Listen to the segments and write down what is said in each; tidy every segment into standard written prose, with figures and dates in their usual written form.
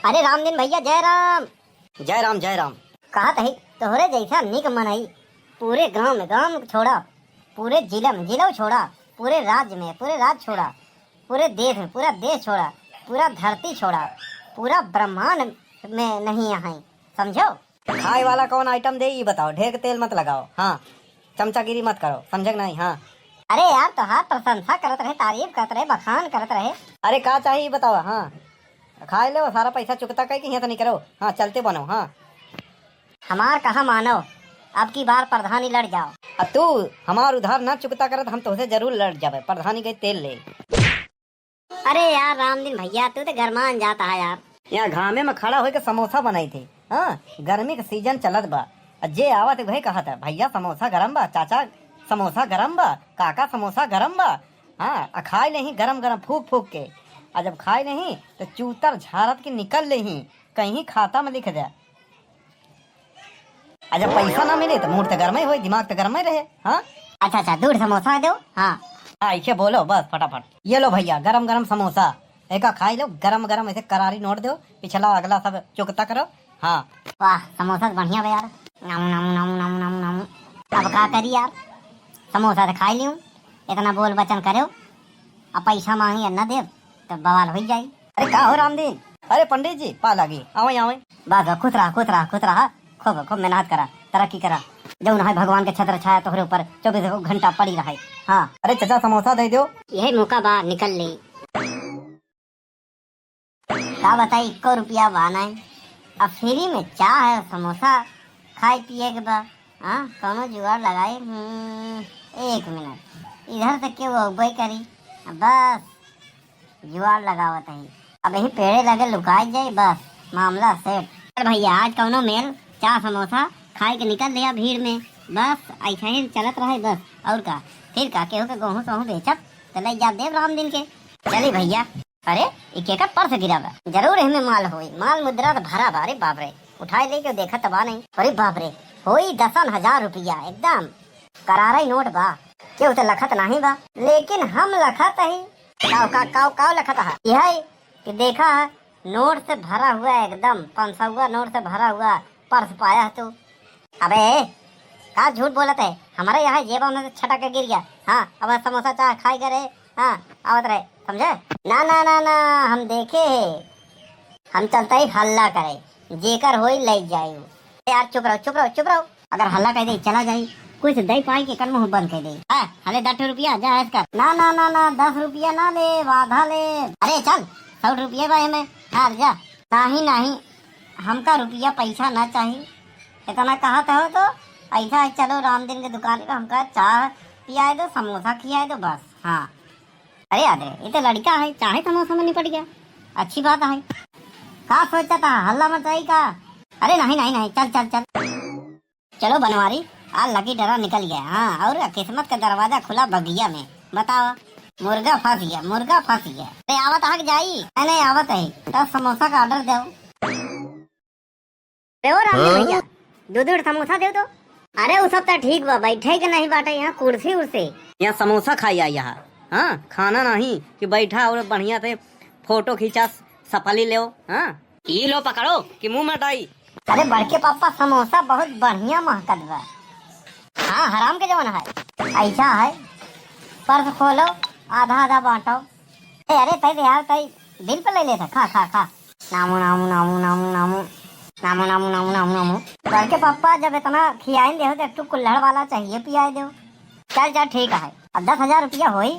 अरे रामदीन भैया जय राम। जय राम जय राम। कहा तही तोहरे जैसा निक मनई पूरे गांव में छोड़ा, पूरे जिला में जिला छोड़ा, पूरे राज्य में पूरे राज्य छोड़ा, पूरे देश में पूरा देश छोड़ा, पूरा धरती छोड़ा, पूरा ब्रह्मांड में नहीं यहाँ समझो। खाए वाला कौन आइटम दे ये बताओ, ढेर तेल मत लगाओ, हाँ चमचागिरी मत करो, समझे नहीं। हाँ अरे यार तोहार प्रशंसा करत रहे, तारीफ करत रहे, बखान करत रहे। अरे का चाहिए बताओ। हाँ खाए ले वो सारा पैसा चुकता कह के यहाँ तो नहीं करो। हाँ चलते बनो। हाँ हमार कहा मानो, अब की बार प्रधानी लड़ जाओ। अब तू हमार उधार ना चुकता करत हम तुझसे जरूर लड़ जावे, प्रधानी के तेल ले। अरे यार रामदीन भैया तू तो गरमान जाता है यार। यहाँ घामे में खड़ा होके समोसा बनाई थी। हाँ गर्मी का सीजन चलत बा, जे आवत वही कहा था भैया समोसा गरम बा, चाचा समोसा गरम बा, काका समोसा गरम बा। हाँ खाए नहीं गरम गरम फूक फूक के, और जब खाए नहीं तो चूतर झारत के निकल ले ही कहीं खाता में लिख दे। और जब पैसा ना मिले तो मूड तो गर्म ही हो, दिमाग तो गर्म ही रहे। हाँ अच्छा दूध समोसा दो। हाँ ऐसे बोलो बस फटाफट। ये लो भैया गरम गरम समोसा, एक खाई लो गरम गरम, ऐसे करारी नोट दो, पिछला अगला सब चुकता करो। हाँ वाह समोसा बढ़िया बे यार। नमू नमू नमू नमू नमू नमू। अब का करी यार, समोसा तो खाई लियो, इतना बोल बचन करो, अब पैसा मांगी न दे तो बवाल हो जाये। अरे का हो रामदीन? अरे पंडित जी पा लागी आवे आवे। बस खुश रहा खुश रहा खुश रहा, खूब खूब मेहनत करा, तरक्की करा, जो है भगवान के छत्र छाया तोहरे ऊपर 24 घंटा पड़ी रहे। हाँ अरे चाचा समोसा दे दो। यही मौका बा निकल ली। का बताई 1 रुपया बाना है, अब फ्री में चाह है समोसा खाए पिए के बा। हाँ कौनो जुगाड़ लगाए। 1 मिनट इधर से क्यों उबई करी, बस जुगाड़ लगावत है। अब यही पेड़े लगे लुकाई जाए, बस मामला सेट। भैया आज कौनो मेल चाह समोसा खाए के निकल दिया भीड़ में, बस ऐसा ही चलत रहे बस। और का फिर का केहू के गेहूँ सोहूँ बेचत तो ले जा देव रामदीन के। चली भैया। अरे एक एक पर्स गिरा बा, जरूर इनमें माल होई, माल मुद्रा तो भरा बा। अरे बाप रे उठाए ले के देखा तबा नहीं। अरे बाप रे होई 10,000 रुपया, एकदम करारा नोट बा, क्यों तो लखत नहीं बा, लेकिन हम लखत ही काव लखत है यह कि देखा है नोट से भरा हुआ, एकदम 500 नोट से भरा हुआ पर्स पाया है तू। अबे का झूठ बोलत है, हमारे यहाँ जेबा में छटक के गिर गया। हाँ अब समोसा चाह खाई करे। हाँ आवत रहे समझे ना ना ना ना, हम देखे हम चलता ही हल्ला करे, जेकर होई ले जाए। यार चुप रहो चुप रहो चुप रहो, अगर हल्ला कह दे चला जाए कुछ दे पाई के कर मुँह बंद कर दे। हले 10 रुपया जा इसका। ना ना ना ना 10 रुपया ना ले, आधा ले। अरे चल 100 रुपये भाई में। हाँ जा। नहीं हमका रुपया पैसा ना चाहिए, इतना कहा हो तो ऐसा है, चलो रामदीन की दुकान पे हमका चाह पियाए दो, समोसा खियाए दो बस। हाँ अरे याद है ये तो लड़का है, चाहे समोसा में निपट गया, अच्छी बात है। का सोचा था हल्ला मत आई का? अरे नहीं चल चल चल चलो बनवारी, आज लकी डरा निकल गया। हाँ और किस्मत का दरवाजा खुला बगिया में, बताओ मुर्गा फंस गया, मुर्गा फंस गया। अरे आवत हक जाई, नहीं आवत है तो समोसा का ऑर्डर दो। भैया दूध समोसा दे दो। अरे वो सब तो ठीक बा, बैठे के नहीं बाटे यहाँ कुर्सी उर्सी, यहाँ समोसा खाई आई यहाँ। हाँ खाना नहीं कि बैठा और बढ़िया से फोटो खींचा सफाली ले। हाँ ये लो पकड़ो कि मुंह में डाई। अरे बड़के पापा समोसा बहुत बढ़िया महकत बा। हाँ हराम के जवान है, ऐसा है पर्स खोलो आधा आधा बांटो। अरे तय यार तय दिल पे ले लेता, खा खा खा। नामू नामू नामू नामू नामू नामू नामू नामू नामू नामू। बड़के पापा जब इतना खियाई दे तो एक कुल्हड़ वाला चाहिए पियाई दो। चल चल ठीक है, अब 10,000 रुपया होई,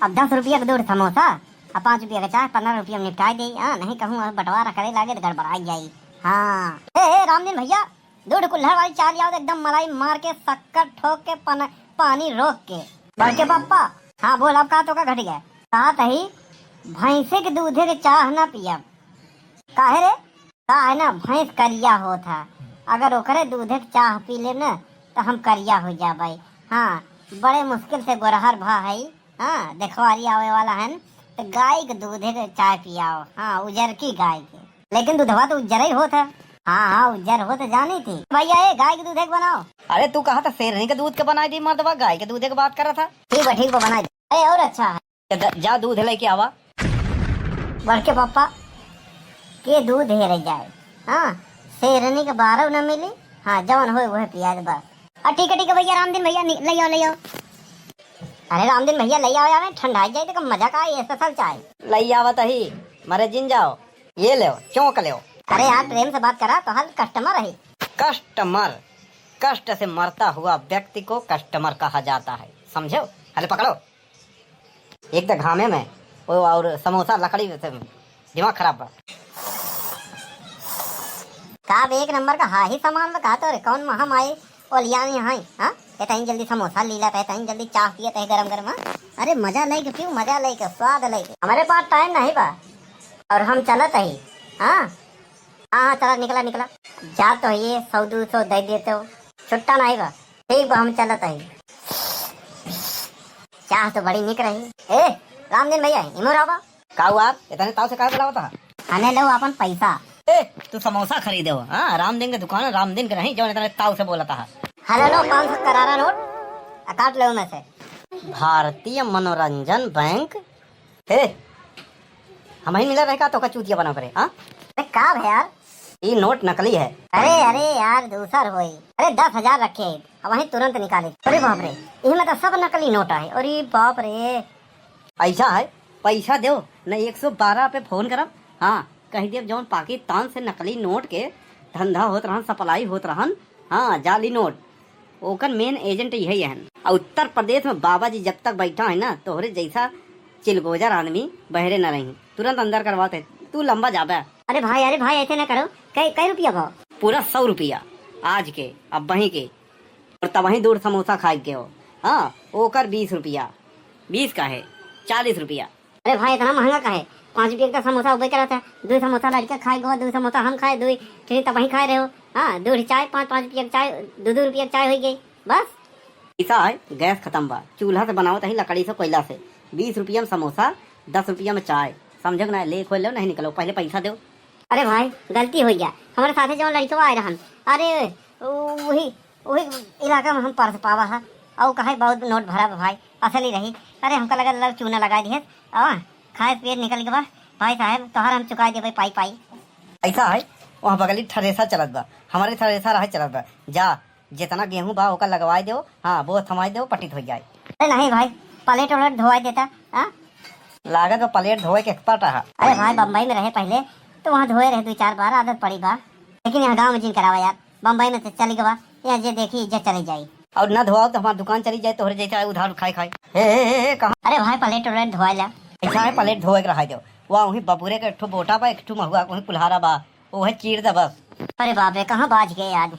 अब 10 रुपया का 2 समोसा, अब 5 रुपया का चाय, 15 रुपया में निपटाई दे। हाँ नहीं कहूँ बंटवारा करे लागे तो गड़बड़ाई जाये। हाँ ए रामदीन भैया 2 कुल्हड़ वाली चाय लियाओ, एकदम मलाई मार के शक्कर ठोक के पानी रोक के। बड़के पापा हाँ बोल, अब का तो का घट गया। कहा तही भैंसे के दूधे के चाह ना पिया, काहे रे? का है ना भैंस करिया हो था, अगर ओकरे दूधे के चाह पी ले न तो हम करिया हो जा भाई। हाँ बड़े मुश्किल से गोरहर भा है। हाँ देखवारी आवे वाला है तो गाय के दूधे के चाय पियाओ। हाँ उजर की गाय के, लेकिन दूधवा तो उज्जर ही होता। हाँ उज्जर हो तो जानी थी भैया, ये गाय के दूधे के बनाओ। अरे तू कहा था शेरनी के दूध के बनाई दी, मर्दवा गाय के दूधे की बात कर रहा था। ठीक है बनाई दे। अरे और अच्छा है जा दूध लेके आवा। बड़के पापा के दूध हेर जाए। हाँ, शेरनी के बारह न मिली। हाँ, जवन होए वह पिया दे बस। ठीक है भैया, रामदीन भैया ले आओ। अरे रामदीन भैया ले आओ यार, ठंडा जाए तो मजा का ये स्पेशल चाय लई आवत ही मरे जिन जाओ, ये ले चौंक ले। अरे यार प्रेम से बात करा तो हर कस्टमर है। कस्टमर, कष्ट से मरता हुआ व्यक्ति को कस्टमर कहा जाता है, समझो। अरे पकड़ो, एक तो घामे में वो और समोसा लकड़ी से दिमाग खराब बा। का एक नंबर का हा ही सामान बता तो रे, कौन हम आए और लिया यहाँ हाँ, कहता जल्दी समोसा लीला, कहता जल्दी चाह पिया तय गरम गरम। हाँ, अरे मजा लेके पियो, मजा लेके स्वाद लेके। हमारे पास टाइम नहीं बा और हम चलत ही। हाँ हाँ, चला निकला जा तो ये 100-200 दे देते हो, छुट्टा नहीं बा। ठीक बा, हम चलत ही। चाह तो बड़ी निक रही। ए रामदीन भैया इमो राबा का हुआ इतने ताव से का बुलावता है? हने लो अपन पैसा। ए तू समोसा खरीदे हो? हाँ, रामदीन की दुकान, रामदीन के नहीं जो इतने ताव से बोलता है। हले लो 500 करारा नोट काट लो में से। भारतीय मनोरंजन बैंक। हे हम ही मिला रहेगा तो का चूतिया बना करे। हाँ, अरे का भै यार, ये नोट नकली है। अरे यार दूसर होई। अरे 10,000 रखे अब वहीं तुरंत निकाले। अरे बाप रे, इसमें तो सब नकली नोट है। अरे बाप रे, ऐसा है, पैसा दो न 112 पे फोन करब। हाँ, कह दिए जौन पाकिस्तान से नकली नोट के धंधा होत रहन, सप्लाई होत रहन। हाँ, जाली नोट, ओकर मेन एजेंट यही है। और उत्तर प्रदेश में बाबा जी जब तक बैठा है ना, तोहरे जैसा चिलगोजर आदमी बहरे न रही, तुरंत अंदर करवाते। तू लंबा जाबा। अरे भाई ऐसे न करो। कई रुपया भाव? पूरा 100 रुपया आज के, अब वहीं के, और तब वहीं दूर समोसा खाए के हो। हाँ, ओकर 20 रुपया, 20 का है 40 रुपया। अरे भाई इतना महंगा का है? 5 रुपये का समोसा उबे करा था, 2 समोसा लड़का खाए गो, 2 समोसा हम खाए, 2 फिर तब वहीं खाए रहे हो। हाँ, 2 चाय 5-5 रुपया चाय, 2 रुपया चाय हो गई बस। ऐसा है, गैस खत्म बा, चूल्हा से बनाओ तही लकड़ी से, कोयला से। 20 रुपया में समोसा, 10 रुपया में चाय, समझो ना। ले खोल लो, नहीं निकलो, पहले पैसा दो। अरे भाई गलती हो गया हमारे साथे, जो लड़का आए रहन। अरे वही इलाका में हम पर्स पावा है और कहे बहुत नोट भरा भाई, असली रही। अरे हमका लगा चूना लगा दिए और खाए पिए निकल गया। भाई साहब तोहर हम चुका दिए पाई। ऐसा है, वहाँ बगली थ्रेसर चलत बा, हमारे थ्रेसर है चलत बा। जा जितना गेहूं बा ओका लगवाई दो। हाँ, वो थमाई दो, पट्टी हो जाए। अरे नहीं भाई, प्लेट वलेट धोवाई देता। हाँ, लागत वो प्लेट धोए के एक्सपर्ट है। अरे भाई बम्बई में रहे पहले तो वहाँ धोए रहे 2-4 बार, आदत पड़ी बा। लेकिन यहाँ गाँव में जिन करावा यार, बम्बई में तो चली गवा, यहाँ जे देखी इज्जत चली जाये। और न धोआओ तो हमारी दुकान चली जाए, तोहरे जैसा उधार खाए कहा। अरे भाई प्लेट वलेट धोआ ला। ऐसा है, प्लेट धोए के रहा दो। वहाँ वही बबूरे के एक ठो बोटा बा, एक ठो महुआ, वही कुल्हारा बा, वो है चीर दा बस। अरे बाप रे, कहाँ बाज गए आज।